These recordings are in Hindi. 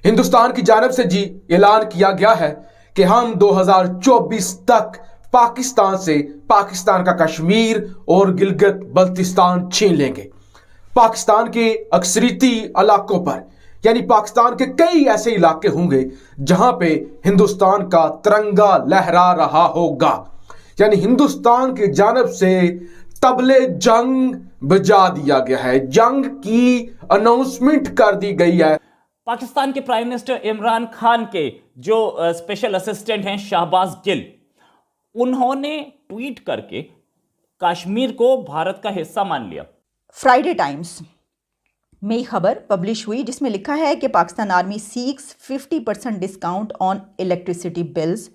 हिंदुस्तान की जानिब से जी ऐलान किया गया है कि हम 2024 तक पाकिस्तान से पाकिस्तान का कश्मीर और गिलगित बल्तिस्तान छीन लेंगे। पाकिस्तान के अक्सरियती इलाकों पर यानी पाकिस्तान के कई ऐसे इलाके होंगे जहां पे हिंदुस्तान का तिरंगा लहरा रहा होगा। यानी हिंदुस्तान की जानिब से तबले जंग बजा दिया गया है, जंग की अनाउंसमेंट कर दी गई है। पाकिस्तान के प्राइम मिनिस्टर इमरान खान के जो स्पेशल असिस्टेंट हैं शाहबाज गिल, उन्होंने ट्वीट करके कश्मीर को भारत का हिस्सा मान लिया। फ्राइडे टाइम्स में खबर पब्लिश हुई जिसमें लिखा है कि Pakistan army seeks 50% discount on electricity bills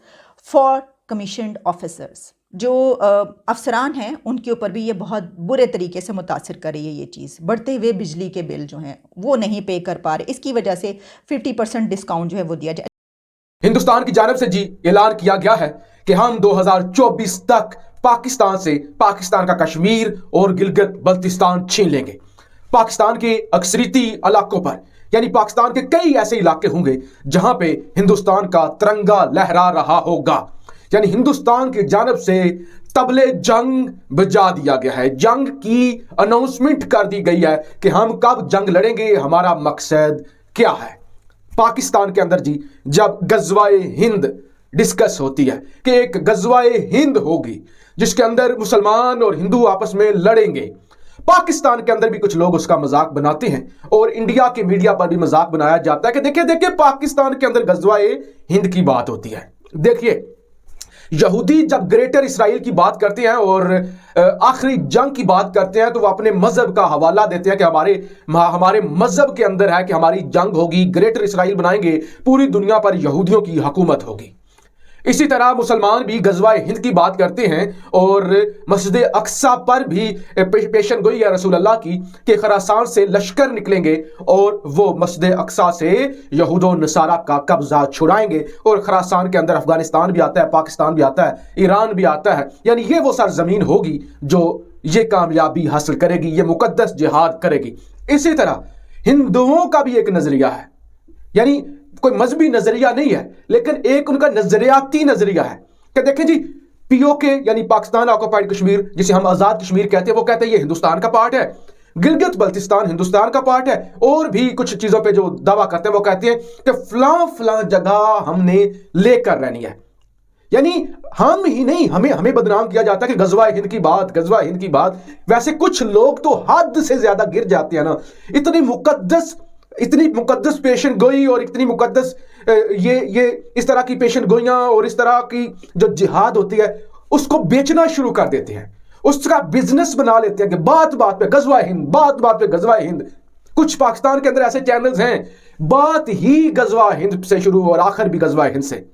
for commissioned officers. जो अफसरान हैं उनके ऊपर भी ये बहुत बुरे तरीके से मुतासिर कर रही है ये चीज़। बढ़ते हुए बिजली के बिल जो हैं वो नहीं पे कर पा रहे, इसकी वजह से 50% डिस्काउंट जो है वो दिया जाए। हिंदुस्तान की जानिब से जी ऐलान किया गया है कि हम 2024 तक पाकिस्तान से पाकिस्तान का कश्मीर और गिलगित बल्तिस्तान छीन लेंगे। पाकिस्तान के अक्सरियती इलाकों पर यानी पाकिस्तान के कई ऐसे इलाके होंगे जहां पे हिंदुस्तान का तिरंगा लहरा रहा होगा। यानी हिंदुस्तान की जानिब से तबले जंग बजा दिया गया है, जंग की अनाउंसमेंट कर दी गई है कि हम कब जंग लड़ेंगे, हमारा मकसद क्या है। पाकिस्तान के अंदर जी जब गज़वाए हिंद डिस्कस होती है कि एक गज़वाए हिंद होगी जिसके अंदर मुसलमान और हिंदू आपस में लड़ेंगे, पाकिस्तान के अंदर भी कुछ लोग उसका मजाक बनाते हैं और इंडिया के मीडिया पर भी मजाक बनाया जाता है कि देखिए देखिए पाकिस्तान के अंदर गज़वाए हिंद की बात होती है। देखिए यहूदी जब ग्रेटर इसराइल की बात करते हैं और आखिरी जंग की बात करते हैं तो वो अपने मजहब का हवाला देते हैं कि हमारे मजहब के अंदर है कि हमारी जंग होगी, ग्रेटर इसराइल बनाएंगे, पूरी दुनिया पर यहूदियों की हुकूमत होगी। इसी तरह मुसलमान भी गज़वाए हिंद की बात करते हैं और मस्जिद अक्सा पर भी पेशन गोई है रसूल अल्लाह की कि खरासान से लश्कर निकलेंगे और वो मस्जिद अक्सा से यहूद और नसारा का कब्जा छुड़ाएंगे। और खरासान के अंदर अफगानिस्तान भी आता है, पाकिस्तान भी आता है, ईरान भी आता है। यानी ये वो सरजमीन होगी जो ये कामयाबी हासिल करेगी, ये मुकद्दस जिहाद करेगी। इसी तरह हिंदुओं का भी एक नजरिया है, यानी कोई मजहबी नजरिया नहीं है लेकिन एक उनका नजरियाती नजरिया है कि देखें जी पीओके यानी पाकिस्तान ऑक्युपाइड कश्मीर जिसे हम आजाद कश्मीर कहते हैं, वो कहते हैं ये हिंदुस्तान का पार्ट है, गिलगित बल्तिस्तान हिंदुस्तान का पार्ट है। और भी कुछ चीजों पे जो दावा करते हैं वो कहते हैं कि फलां फलां जगह हमने लेकर रहनी है। यानी हम ही नहीं, हमें बदनाम किया जाता है कि गज़वाए हिंद की बात, गज़वाए हिंद की बात। वैसे कुछ लोग तो हद से ज्यादा गिर जाते हैं ना, इतनी मुकद्दस पेशन गोई और इतनी मुकद्दस ये इस तरह की पेशन गोइयां और इस तरह की जो जिहाद होती है उसको बेचना शुरू कर देते हैं, उसका बिजनेस बना लेते हैं कि बात बात पे गज़वाए हिंद, बात बात पे गज़वाए हिंद। कुछ पाकिस्तान के अंदर ऐसे चैनल्स हैं बात ही गज़वाए हिंद से शुरू और आखिर भी गज़वाए हिंद से,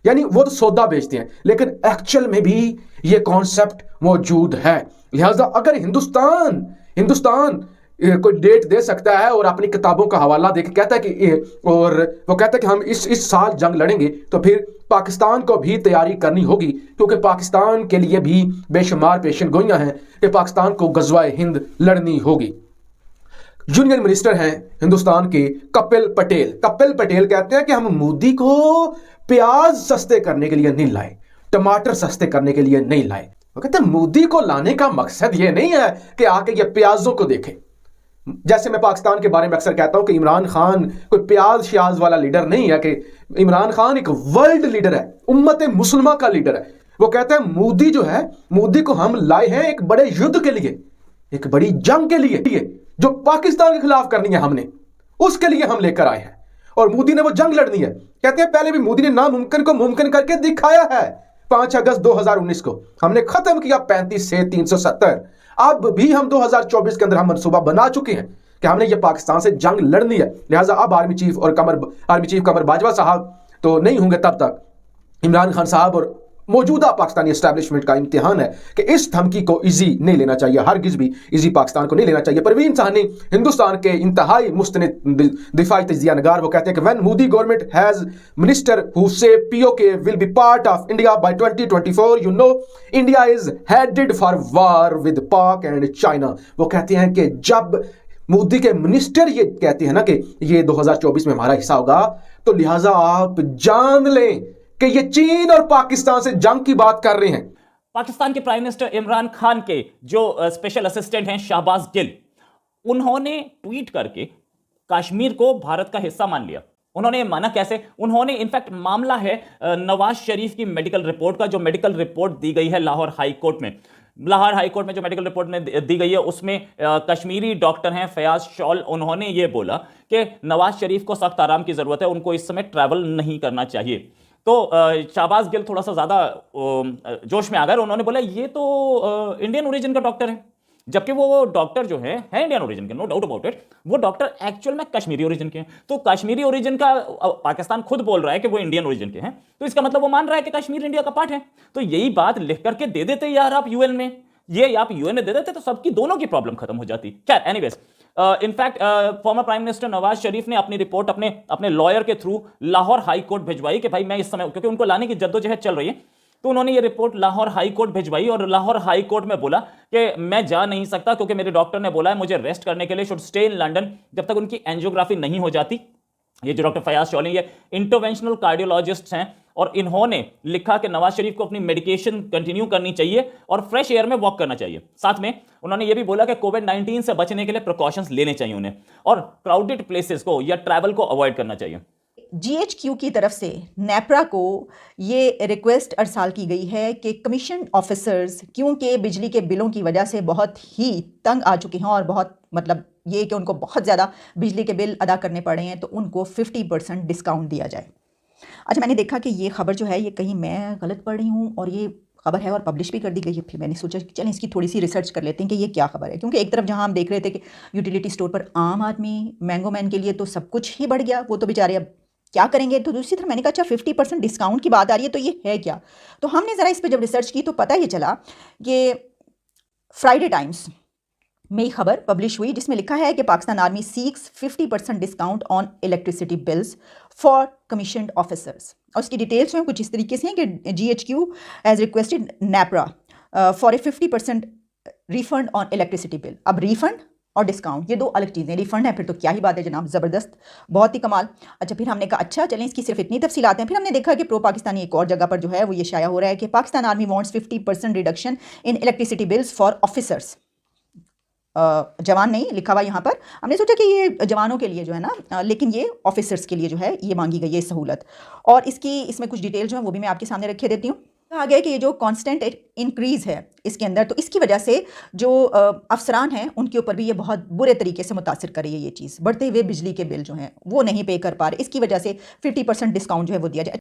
यानी वो तो सौदा बेचते हैं लेकिन एक्चुअल में भी ये कॉन्सेप्ट मौजूद है। लिहाजा अगर हिंदुस्तान कोई डेट दे सकता है और अपनी किताबों का हवाला देकर कहता है कि और वो कहता है कि हम इस साल जंग लड़ेंगे, तो फिर पाकिस्तान को भी तैयारी करनी होगी क्योंकि पाकिस्तान के लिए भी बेशुमार पेशन गोइयां हैं कि पाकिस्तान को गज़वाए हिंद लड़नी होगी। यूनियन मिनिस्टर हैं हिंदुस्तान के कपिल पटेल कहते हैं कि हम मोदी को प्याज सस्ते करने के लिए नहीं लाए, टमाटर सस्ते करने के लिए नहीं लाए। वो कहते हैं मोदी को लाने का मकसद ये नहीं है कि आके ये प्याजों को देखे। जैसे मैं पाकिस्तान के बारे में अक्सर कहता हूं कि इमरान खान कोई प्याज श्याज वाला लीडर नहीं है, कि इमरान खान एक वर्ल्ड लीडर है, उम्मत मुसलमा का लीडर है। वो कहते हैं मोदी जो है, मोदी को हम लाए हैं एक बड़े युद्ध के लिए, एक बड़ी जंग के लिए जो पाकिस्तान के खिलाफ करनी है हमने, उसके लिए हम लेकर आए हैं और मोदी ने वो जंग लड़नी है। कहते हैं पहले भी मोदी ने नामुमकिन को मुमकिन करके दिखाया है। 5 अगस्त 2019 को हमने खत्म किया 35 से 370। अब भी हम 2024 के अंदर हम मनसूबा बना चुके हैं कि हमने ये पाकिस्तान से जंग लड़नी है। लिहाजा अब आर्मी चीफ कमर बाजवा साहब तो नहीं होंगे, तब तक इमरान खान साहब और मौजूदा पाकिस्तानी एस्टैब्लिशमेंट का इम्तिहान है कि इस धमकी को इजी नहीं लेना चाहिए, हरगिज भी इजी पाकिस्तान को नहीं लेना चाहिए। परवीन साहनी हिंदुस्तान के इंतहाई मुस्तनिद दिफाई तजिया नगार, वो कहते हैं कि when Modi government has minister who say PoK will be part of India by 2024, you know India is headed for war with Pak and China. वो कहते हैं कि जब मोदी के मिनिस्टर ये कहते हैं ना कि ये 2024 में हमारा हिस्सा होगा, तो लिहाजा आप जान लें कि ये चीन और पाकिस्तान से जंग की बात कर रहे हैं। पाकिस्तान के प्राइम मिनिस्टर इमरान खान के जो स्पेशल असिस्टेंट हैं शाहबाज गिल, उन्होंने ट्वीट करके कश्मीर को भारत का हिस्सा मान लिया। उन्होंने माना कैसे? उन्होंने इनफैक्ट मामला है नवाज शरीफ की मेडिकल रिपोर्ट का, जो मेडिकल रिपोर्ट दी गई है लाहौर हाई कोर्ट में। लाहौर हाई कोर्ट में जो मेडिकल रिपोर्ट में दी गई है उसमें कश्मीरी डॉक्टर हैं फयाज शॉल, उन्होंने ये बोला कि नवाज शरीफ को सख्त आराम की जरूरत है, उनको इस समय ट्रैवल नहीं करना चाहिए। तो शाहबाज गिल थोड़ा सा ज्यादा जोश में आ गए। उन्होंने बोला ये तो इंडियन ओरिजिन का डॉक्टर है, जबकि वो डॉक्टर जो है इंडियन ओरिजिन के, नो डाउट अबाउट इट। वो डॉक्टर एक्चुअल में कश्मीरी ओरिजिन के हैं। तो कश्मीरी ओरिजिन का पाकिस्तान खुद बोल रहा है कि वो इंडियन ओरिजिन के हैं, तो इसका मतलब वो मान रहा है कि कश्मीर इंडिया का पार्ट है। तो यही बात लिख करके दे देते यार आप यूएन में, ये आप यूएन में दे देते तो सबकी दोनों की प्रॉब्लम खत्म हो जाती। खैर anyways, in fact former prime minister Nawaz Sharif ने अपनी रिपोर्ट अपने लॉयर के थ्रू लाहौर हाई कोर्ट भिजवाई कि भाई मैं इस समय, क्योंकि उनको लाने की जद्दोजहद चल रही है, तो उन्होंने ये रिपोर्ट लाहौर हाई कोर्ट भिजवाई और लाहौर हाई कोर्ट में बोला कि मैं जा नहीं सकता क्योंकि मेरे डॉक्टर ने बोला है मुझे रेस्ट करने के लिए, शुड स्टे इन लंदन जब तक उनकी एंजियोग्राफी नहीं हो जाती। ये जो डॉक्टर फयाज शॉल ये इंटरवेंशनल कार्डियोलॉजिस्ट हैं और इन्होंने लिखा कि नवाज शरीफ को अपनी मेडिकेशन कंटिन्यू करनी चाहिए और फ्रेश एयर में वॉक करना चाहिए। साथ में उन्होंने ये भी बोला कि कोविड-19 से बचने के लिए प्रिकॉशंस लेने चाहिए उन्हें और क्राउडेड प्लेसेस को या ट्रैवल को अवॉइड करना चाहिए। GHQ की तरफ से नेपरा को ये रिक्वेस्ट अरसाल की गई है कि कमीशन ऑफिसर्स, क्योंकि बिजली के बिलों की वजह से बहुत ही तंग आ चुके हैं और बहुत मतलब ये कि उनको बहुत ज़्यादा बिजली के बिल अदा करने पड़े हैं, तो उनको 50% डिस्काउंट दिया जाए। अच्छा, मैंने देखा कि ये खबर जो है ये कहीं मैं गलत पढ़ रही हूँ और ये खबर है और पब्लिश भी कर दी गई है। फिर मैंने सोचा कि चलें इसकी थोड़ी सी रिसर्च कर लेते हैं कि ये क्या खबर है, क्योंकि एक तरफ जहाँ हम देख रहे थे कि यूटिलिटी स्टोर पर आम आदमी मैंगो मैन के लिए तो सब कुछ ही बढ़ गया, वो तो बेचारे अब क्या करेंगे। तो दूसरी तरफ मैंने कहा अच्छा 50% डिस्काउंट की बात आ रही है तो ये है क्या। तो हमने ज़रा इस पर जब रिसर्च की तो पता ये चला कि फ्राइडे टाइम्स में खबर पब्लिश हुई जिसमें लिखा है कि Pakistan army seeks 50% discount on electricity bills for commissioned officers. और उसकी डिटेल्स जो हैं कुछ इस तरीके से हैं कि GHQ has requested NEPRA for a 50% refund on electricity bill. अब रिफंड और डिस्काउंट ये दो अलग चीज़ें। रिफंड है फिर तो क्या ही बात है जनाब, ज़बरदस्त, बहुत ही कमाल। अच्छा, फिर हमने कहा अच्छा चलें इसकी सिर्फ इतनी तफसीलात हैं। फिर हमने देखा कि प्रो पाकिस्तानी एक और जगह पर जो है वो ये शाया हो रहा है कि Pakistan army wants 50% reduction in electricity bills for officers. जवान नहीं लिखा हुआ यहाँ पर, हमने सोचा कि ये जवानों के लिए जो है ना, लेकिन ये ऑफिसर्स के लिए जो है ये मांगी गई है सहूलत। और इसमें कुछ डिटेल जो है वो भी मैं आपके सामने रखे देती हूँ। कहा गया कि ये जो कांस्टेंट इंक्रीज़ है इसके अंदर, तो इसकी वजह से जो अफसरान हैं उनके ऊपर भी ये बहुत बुरे तरीके से मुतासिर कर रही है ये चीज़। बढ़ते हुए बिजली के बिल जो हैं वो नहीं पे कर पा रहे, इसकी वजह से 50% डिस्काउंट जो है वो दिया जाए।